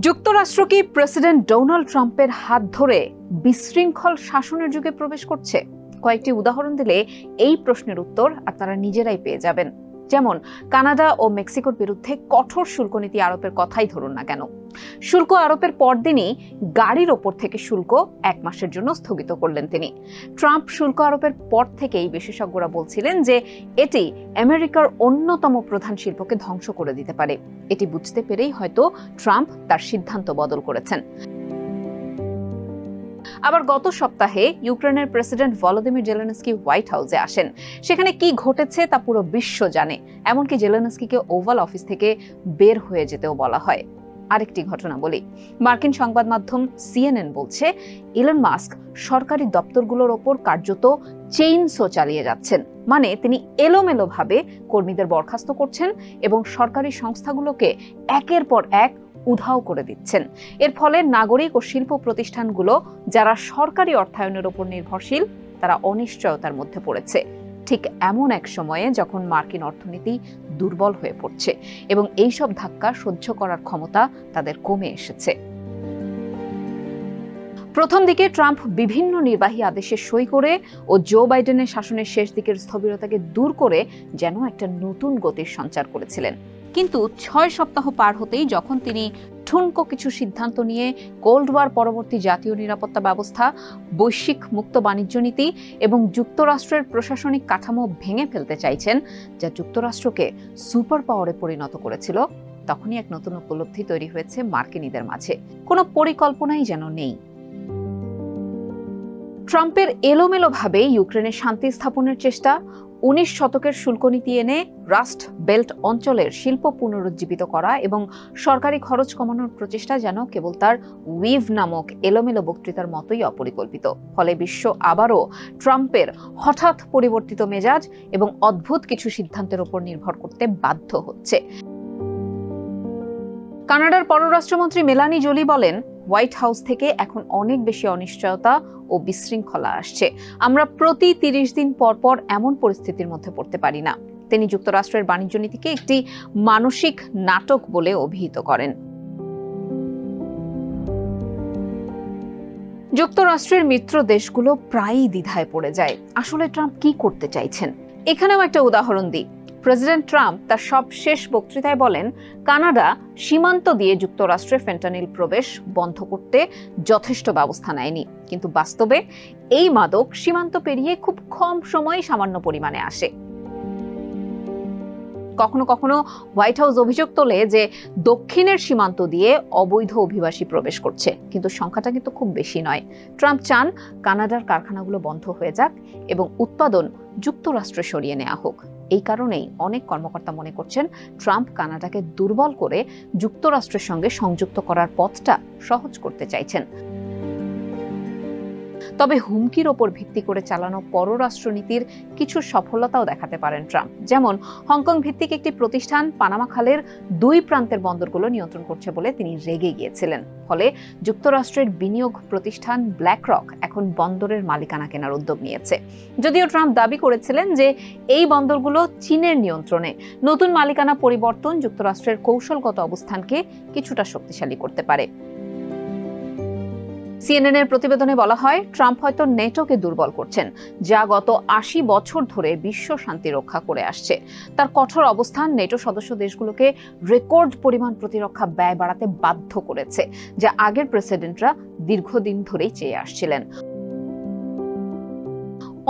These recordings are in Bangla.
যুক্তরাষ্ট্র কি প্রেসিডেন্ট ডোনাল্ড ট্রাম্পের হাত ধরে বিশৃঙ্খল শাসনের যুগে প্রবেশ করছে? কয়েকটি উদাহরণ দিলে এই প্রশ্নের উত্তর আপনারা নিজেরাই পেয়ে যাবেন। যেমন কানাডা ও মেক্সিকোর বিরুদ্ধে কঠোর শুল্ক নীতি আরোপের কথাই ধরুন না কেন, শুল্ক আরোপের পরদিনই গাড়ির ওপর থেকে শুল্ক 1 মাসের জন্য স্থগিত করলেন তিনি। ট্রাম্প শুল্ক আরোপের পর থেকেই বিশেষজ্ঞরা বলছিলেন যে এটি আমেরিকার অন্যতম প্রধান শিল্পকে ধ্বংস করে দিতে পারে। এটি বুঝতে পেরেই হয়তো ট্রাম্প তার সিদ্ধান্ত বদল করেছেন। আবার গত সপ্তাহে ইউক্রেনের প্রেসিডেন্ট ভলোদিমির জেলেনস্কি হোয়াইট হাউসে আসেন। সেখানে কি ঘটেছে তা পুরো বিশ্ব জানে, এমনকি জেলেনস্কিকে ওভাল অফিস থেকে বের হয়ে যেতেও বলা হয়। আরেকটি ঘটনা বলি, মার্কিন সংবাদ মাধ্যম সিএনএন বলছে ইলন মাস্ক সরকারি দপ্তরগুলোর ওপর কার্যত চেইনসো চালিয়ে যাচ্ছেন। মানে তিনি এলোমেলোভাবে কর্মীদের বরখাস্ত করছেন এবং সরকারি সংস্থাগুলোকে একের পর এক উধাও করে দিচ্ছেন। এর ফলে নাগরিক ও শিল্প প্রতিষ্ঠানগুলো যারা সরকারি অর্থায়নের উপর নির্ভরশীল তারা অনিশ্চয়তার মধ্যে পড়েছে। ঠিক এমন এক সময়ে যখন মার্কিন অর্থনীতি দুর্বল হয়ে পড়ছে এবং এইসব ধাক্কা সহ্য করার ক্ষমতা তাদের কমে এসেছে। প্রথম দিকে ট্রাম্প বিভিন্ন নির্বাহী আদেশে সই করে ও জো বাইডেনের শাসনের শেষ দিকের স্থবিরতাকে দূর করে যেন একটা নতুন গতির সঞ্চার করেছিলেন। কিন্তু 6 সপ্তাহ পার হতেই যখন তিনি ঠুনকো কিছু সিদ্ধান্ত নিয়ে কোল্ড ওয়ার পরবর্তী জাতীয় নিরাপত্তা ব্যবস্থা, বৈশ্বিক মুক্ত বাণিজ্য নীতি এবং যুক্তরাষ্ট্রের প্রশাসনিক কাঠামো ভেঙে ফেলতে চাইছেন, যা যুক্তরাষ্ট্রকে সুপার পাওয়ারে পরিণত করেছিল, তখনই এক নতুন উপলব্ধি তৈরি হয়েছে মার্কিনীদের মাঝে। কোনো পরিকল্পনাই যেন নেই। ট্রাম্পের এলোমেলোভাবে ইউক্রেনে শান্তি স্থাপনের চেষ্টা, 19 শতকের শুল্ক নীতি এনে রাস্ট বেল্ট অঞ্চলের শিল্প পুনরুজ্জীবিত করা এবং সরকারি খরচ কমানোর প্রচেষ্টা যেন কেবল তার উইভ নামক এলোমেলো বক্তৃতার মতোই অপরিকল্পিত। ফলে বিশ্ব আবারও ট্রাম্পের হঠাৎ পরিবর্তিত মেজাজ এবং অদ্ভুত কিছু সিদ্ধান্তের উপর নির্ভর করতে বাধ্য হচ্ছে। কানাডার পররাষ্ট্রমন্ত্রী মেলানি জোলি বলেন, হোয়াইট হাউস থেকে এখন অনেক বেশি অনিশ্চয়তা ও বিশৃঙ্খলা আসছে। আমরা প্রতি 30 দিন পর পর এমন পরিস্থিতির মধ্যে পড়তে পারি না। তিনি যুক্তরাষ্ট্রের বাণিজ্য নীতিকে একটি মানসিক নাটক বলে অভিহিত করেন। যুক্তরাষ্ট্রের মিত্র দেশগুলো প্রায়ই দ্বিধায় পড়ে যায়, আসলে ট্রাম্প কি করতে চাইছেন। এখানেও একটা উদাহরণ দিই। প্রেসিডেন্ট ট্রাম্প তার সবশেষ বক্তৃতায় বলেন, কানাডা সীমান্ত দিয়ে যুক্তরাষ্ট্রে ফেন্টানিল প্রবেশ বন্ধ করতে যথেষ্ট ব্যবস্থা নেয়নি, কিন্তু বাস্তবে এই মাদক সীমান্ত পেরিয়ে খুব কম সময়ে সামান্য পরিমাণে আসে। কখনো কখনো হোয়াইট হাউস অভিযোগ তোলে যে দক্ষিণের সীমান্ত দিয়ে অবৈধ অভিবাসী প্রবেশ করছে, কিন্তু সংখ্যাটা কিন্তু খুব বেশি নয়। ট্রাম্প চান কানাডার কারখানাগুলো বন্ধ হয়ে যাক এবং উৎপাদন যুক্তরাষ্ট্রে সরিয়ে নেওয়া হোক। এই কারণেই অনেক কর্মকর্তা মনে করছেন ট্রাম্প কানাডাকে দুর্বল করে যুক্তরাষ্ট্রের সঙ্গে সংযুক্ত করার পথটা সহজ করতে চাইছেন। তবে হুমকির ওপর ভিত্তি করে চালানো পররাষ্ট্রনীতির কিছু সফলতাও দেখাতে পারেন ট্রাম্প। যেমন হংকং ভিত্তিক একটি প্রতিষ্ঠান পানামা খালের 2 প্রান্তের বন্দরগুলো নিয়ন্ত্রণ করছে বলে তিনি রেগে গিয়েছিলেন। ফলে যুক্তরাষ্ট্রের বিনিয়োগ প্রতিষ্ঠান ব্ল্যাক রক এখন বন্দরের মালিকানা কেনার উদ্যোগ নিয়েছে। যদিও ট্রাম্প দাবি করেছিলেন যে এই বন্দরগুলো চীনের নিয়ন্ত্রণে, নতুন মালিকানা পরিবর্তন যুক্তরাষ্ট্রের কৌশলগত অবস্থানকে কিছুটা শক্তিশালী করতে পারে। সিএনএন এর প্রতিবেদনে বলা হয়, ট্রাম্প হয়তো নেটোকে দুর্বল করছেন, যা গত 80 বছর ধরে বিশ্ব শান্তি রক্ষা করে আসছে। তার কঠোর অবস্থান নেটো সদস্য দেশগুলোকে রেকর্ড পরিমাণ প্রতিরক্ষা ব্যয় বাড়াতে বাধ্য করেছে, যা আগের প্রেসিডেন্টরা দীর্ঘদিন ধরেই চেয়ে আসছিলেন।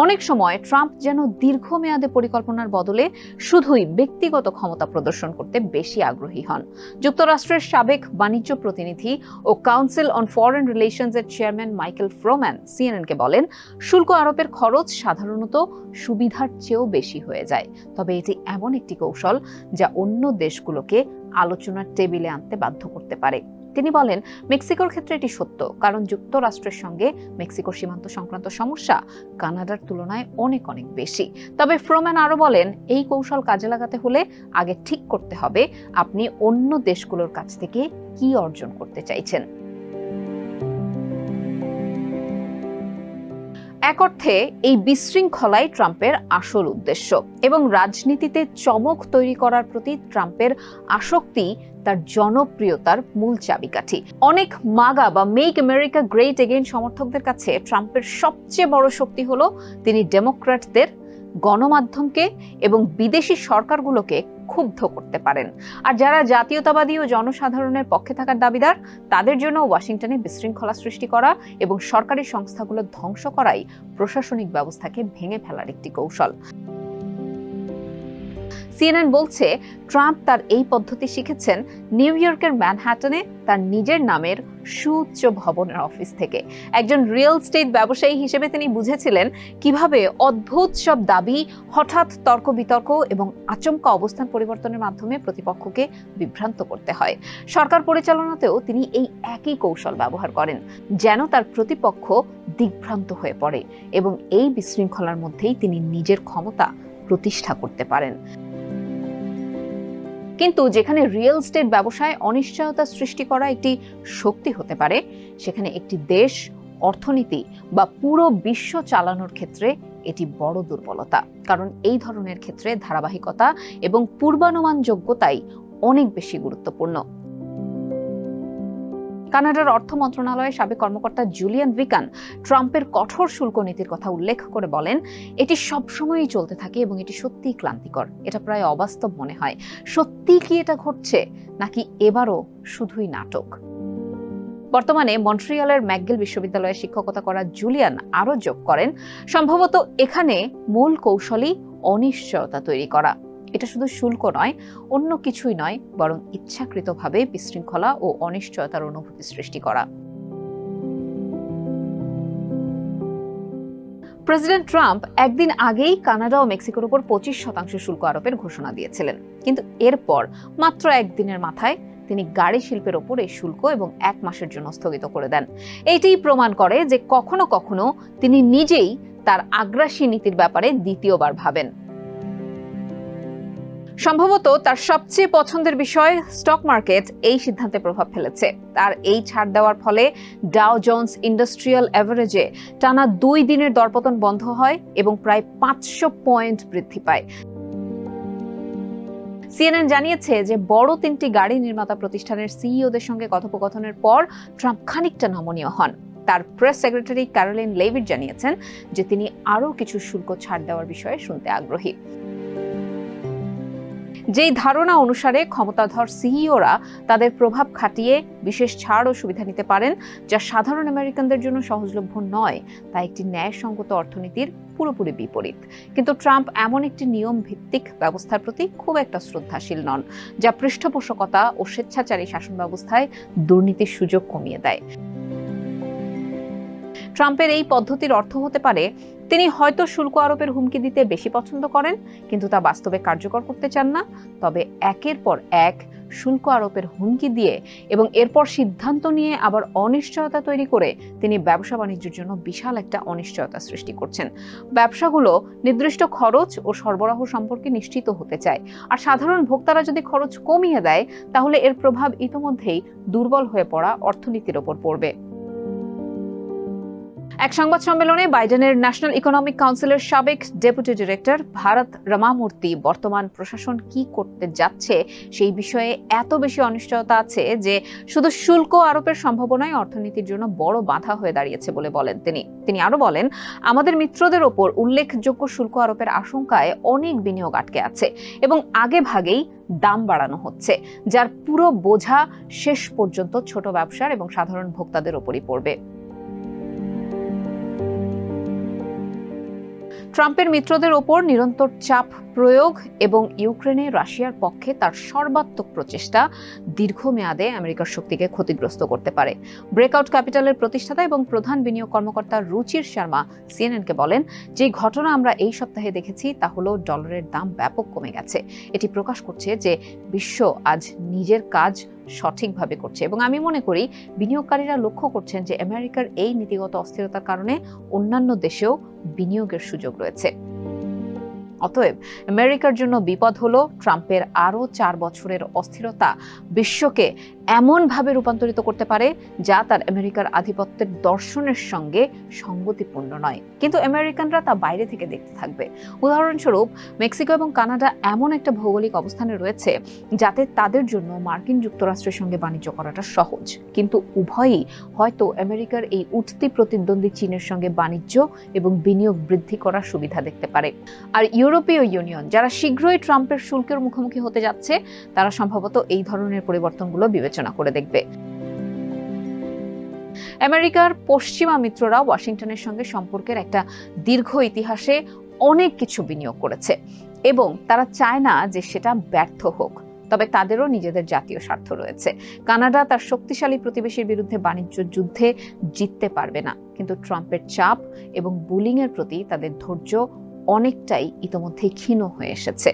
অনেক সময় ট্রাম্প যেন দীর্ঘমেয়াদে পরিকল্পনার বদলে শুধুই ব্যক্তিগত ক্ষমতা প্রদর্শন করতে বেশি আগ্রহী হন। যুক্তরাষ্ট্রের সাবেক বাণিজ্য প্রতিনিধি ও কাউন্সিল অন ফরেন রিলেশনস এর চেয়ারম্যান মাইকেল ফ্রোম্যান সিএনএনকে বলেন, শুল্ক আরোপের খরচ সাধারণত সুবিধার চেয়েও বেশি হয়ে যায়, তবে এটি এমন একটি কৌশল যা অন্য দেশগুলোকে আলোচনার টেবিলে আনতে বাধ্য করতে পারে। তিনি বলেন, মেক্সিকোর ক্ষেত্রে এটি সত্য, কারণ যুক্তরাষ্ট্রের সঙ্গে মেক্সিকোর সীমান্ত সংক্রান্ত সমস্যা কানাডার তুলনায় অনেক অনেক বেশি। তবে ফ্রোম্যান আরো বলেন, এই কৌশল কাজে লাগাতে হলে আগে ঠিক করতে হবে আপনি অন্য দেশগুলোর কাছ থেকে কি অর্জন করতে চাইছেন। এক অর্থে এই বিশৃঙ্খলাই ট্রাম্পের আসল উদ্দেশ্য এবং রাজনীতিতে চমক তৈরি করার প্রতি ট্রাম্পের আসক্তি তার জনপ্রিয়তার মূল চাবিকাঠি। অনেক মাগা বা মেক আমেরিকা গ্রেট এগেইন সমর্থকদের কাছে ট্রাম্পের সবচেয়ে বড় শক্তি হলো তিনি ডেমোক্র্যাটদের, গণমাধ্যমকে এবং বিদেশি সরকারগুলোকে ক্ষুব্ধ করতে পারেন। আর যারা জাতীয়তাবাদী ও জনসাধারণের পক্ষে থাকার দাবিদার, তাদের জন্য ওয়াশিংটনে বিশৃঙ্খলা সৃষ্টি করা এবং সরকারি সংস্থাগুলো ধ্বংস করাই প্রশাসনিক ব্যবস্থাকে ভেঙে ফেলার একটি কৌশল। সিএনএন বলছে ট্রাম্প তার এই পদ্ধতি শিখেছেন নিউ ইয়র্কের ম্যানহাটনে তার নিজের নামের সুউচ্চ ভবনের অফিস থেকে। একজন রিয়েল এস্টেট ব্যবসায়ী হিসেবে তিনি বুঝেছিলেন কিভাবে অদ্ভুত সব দাবি, হঠাৎ তর্ক বিতর্ক এবং আচমকা অবস্থান পরিবর্তনের মাধ্যমে প্রতিপক্ষকে বিভ্রান্ত করতে হয়। সরকার পরিচালনাতেও তিনি এই একই কৌশল ব্যবহার করেন, যেন তার প্রতিপক্ষ দিগ্ভ্রান্ত হয়ে পড়ে এবং এই বিশৃঙ্খলার মধ্যেই তিনি নিজের ক্ষমতা প্রতিষ্ঠা করতে পারেন। কিন্তু যেখানে রিয়েল এস্টেট ব্যবসায় অনিশ্চয়তা সৃষ্টি করা একটি শক্তি হতে পারে, সেখানে একটি দেশ, অর্থনীতি বা পুরো বিশ্ব চালানোর ক্ষেত্রে এটি বড় দুর্বলতা। কারণ এই ধরনের ক্ষেত্রে ধারাবাহিকতা এবং পূর্বানুমানযোগ্যতাই অনেক বেশি গুরুত্বপূর্ণ। কানাডার অর্থ মন্ত্রণালয়ের সাবেক কর্মকর্তা জুলিয়ান ভিকান ট্রাম্পের কঠোর শুল্ক নীতির কথা উল্লেখ করে বলেন, এটি সবসময়ই চলতে থাকে এবং এটি সত্যিই ক্লান্তিকর। এটা প্রায় অবাস্তব মনে হয়। সত্যি কি এটা ঘটছে, নাকি এবারও শুধুই নাটক? বর্তমানে মন্ট্রিয়ালের ম্যাকগিল বিশ্ববিদ্যালয়ে শিক্ষকতা করা জুলিয়ান আরও যোগ করেন, সম্ভবত এখানে মূল কৌশলই অনিশ্চয়তা তৈরি করা। এটা শুধু শুল্ক নয়, অন্য কিছুই নয়, বরং ইচ্ছাকৃতভাবে বিশৃঙ্খলা ও অনিশ্চয়তার অনুভূতি সৃষ্টি করা। প্রেসিডেন্ট ট্রাম্প একদিন আগেই কানাডা ও মেক্সিকোর উপর 25% শুল্ক আরোপের ঘোষণা দিয়েছিলেন, কিন্তু এরপর মাত্র একদিনের মাথায় তিনি গাড়ি শিল্পের ওপর এই শুল্ক এবং 1 মাসের জন্য স্থগিত করে দেন। এটিই প্রমাণ করে যে কখনো কখনো তিনি নিজেই তার আগ্রাসী নীতির ব্যাপারে দ্বিতীয়বার ভাবেন। সম্ভবত তার সবচেয়ে পছন্দের বিষয় স্টক মার্কেট এই সিদ্ধান্তে প্রভাব ফেলেছে। তার এই ছাড় দেওয়ার ফলে ডাও জোন্স ইন্ডাস্ট্রিয়াল এভারেজে টানা 2 দিনের দরপতন বন্ধ হয় এবং প্রায় 500 পয়েন্ট বৃদ্ধি পায়। সিএনএন জানিয়েছে যে বড় 3টি গাড়ি নির্মাতা প্রতিষ্ঠানের সিইওদের সঙ্গে কথোপকথনের পর ট্রাম্প খানিকটা নমনীয় হন। তার প্রেস সেক্রেটারি ক্যারোলিন লেভিট জানিয়েছেন যে তিনি আরও কিছু শুল্ক ছাড় দেওয়ার বিষয়ে শুনতে আগ্রহী। যেই ধারণা অনুসারে ক্ষমতাধর সিইওরা তাদের প্রভাব খাটিয়ে বিশেষ ছাড় ও সুবিধা নিতে পারেন, যা সাধারণ আমেরিকানদের জন্য সহজলভ্য নয়, তা একটি ন্যায়সঙ্গত অর্থনীতির পুরোপুরি বিপরীত। কিন্তু ট্রাম্প এমন একটি নিয়ম ভিত্তিক ব্যবস্থার প্রতি খুব একটা শ্রদ্ধাশীল নন, যা পৃষ্ঠপোষকতা ও স্বেচ্ছাচারী শাসন ব্যবস্থায় দুর্নীতির সুযোগ কমিয়ে দেয়। ট্রাম্পের এই পদ্ধতির অর্থ হতে পারে তিনি হয়তো শুল্ক আরোপের হুমকি দিতে বেশি পছন্দ করেন, কিন্তু তা বাস্তবে কার্যকর করতে চান না। তবে একের পর এক শুল্ক আরোপের হুমকি দিয়ে এবং এরপর সিদ্ধান্ত নিয়ে আবার অনিশ্চয়তা তৈরি করে তিনি ব্যবসা বাণিজ্যের জন্য বিশাল একটা অনিশ্চয়তা সৃষ্টি করছেন। ব্যবসাগুলো নির্দিষ্ট খরচ ও সরবরাহ সম্পর্কে নিশ্চিত হতে চায়, আর সাধারণ ভোক্তারা যদি খরচ কমিয়ে দেয়, তাহলে এর প্রভাব ইতোমধ্যেই দুর্বল হয়ে পড়া অর্থনীতির ওপর পড়বে। এক সংবাদ সম্মেলনে বাইডেনের ন্যাশনাল ইকোনমিক কাউন্সিলের সাবেক ডেপুটি ডিরেক্টর ভারত রামামূর্তি বর্তমান প্রশাসন কি করতে যাচ্ছে সেই বিষয়ে এত বেশি অনিশ্চয়তা আছে যে শুধু শুল্ক আরোপের সম্ভাবনাই অর্থনীতির জন্য বড় বাধা হয়ে দাঁড়িয়েছে বলে বলেন তিনি আরো বলেন, আমাদের মিত্রদের ওপর উল্লেখযোগ্য শুল্ক আরোপের আশঙ্কায় অনেক বিনিয়োগ আটকে আছে এবং আগে ভাগেই দাম বাড়ানো হচ্ছে, যার পুরো বোঝা শেষ পর্যন্ত ছোট ব্যবসার এবং সাধারণ ভোক্তাদের ওপরই পড়বে। ট্রাম্পের মিত্রদের ওপর নিরন্তর চাপ প্রয়োগ এবং ইউক্রেনে রাশিয়ার পক্ষে তার সর্বাত্মক প্রচেষ্টা দীর্ঘমেয়াদে আমেরিকার শক্তিকে ক্ষতিগ্রস্ত করতে পারে। ব্রেকআউট ক্যাপিটালের প্রতিষ্ঠাতা এবং প্রধান বিনিয়োগ কর্মকর্তা রুচির শর্মা সিএনএনকে বলেন, যে ঘটনা আমরা এই সপ্তাহে দেখেছি তা হলো ডলারের দাম ব্যাপক কমে গেছে। এটি প্রকাশ করছে যে বিশ্ব আজ নিজের কাজ সঠিকভাবে করছে এবং আমি মনে করি বিনিয়োগকারীরা লক্ষ্য করছেন যে আমেরিকার এই নীতিগত অস্থিরতার কারণে অন্যান্য দেশেও বিনিয়োগের সুযোগ রয়েছে। অতএব আমেরিকার জন্য বিপদ হলো ট্রাম্পের আরও 4 বছরের অস্থিরতা বিশ্বকে এমনভাবে রূপান্তরিত করতে পারে যা তার আমেরিকার আধিপত্যের দর্শনের সঙ্গে সঙ্গতিপূর্ণ নয়। কিন্তু আমেরিকানরা তা বাইরে থেকে দেখতে থাকবে। উদাহরণস্বরূপ, মেক্সিকো এবং কানাডা এমন একটা ভৌগোলিক অবস্থানে রয়েছে যাতে তাদের জন্য মার্কিন যুক্তরাষ্ট্রের সঙ্গে বাণিজ্য করাটা সহজ, কিন্তু উভয়ই হয়তো আমেরিকার এই উঠতি প্রতিদ্বন্দ্বী চীনের সঙ্গে বাণিজ্য এবং বিনিয়োগ বৃদ্ধি করার সুবিধা দেখতে পারে। আর ইউরোপীয় ইউনিয়ন, যারা শীঘ্রই ট্রাম্পের শুল্কের মুখোমুখি হতে যাচ্ছে, তারা সম্ভবত এই ধরনের পরিবর্তনগুলো বিবেচনা করে দেখবে। আমেরিকার পশ্চিমা মিত্ররা ওয়াশিংটনের সঙ্গে সম্পর্কের একটা দীর্ঘ ইতিহাসে অনেক কিছু বিনিয়োগ করেছে এবং তারা চায় না যে সেটা ব্যর্থ হোক। তবে তাদেরও নিজেদের জাতীয় স্বার্থ রয়েছে। কানাডা তার শক্তিশালী প্রতিবেশীর বিরুদ্ধে বাণিজ্য যুদ্ধে জিততে পারবে না, কিন্তু ট্রাম্পের চাপ এবং বুলিং এর প্রতি তাদের ধৈর্য অনেকটাই ইতোমধ্যেই ক্ষীণ হয়ে এসেছে।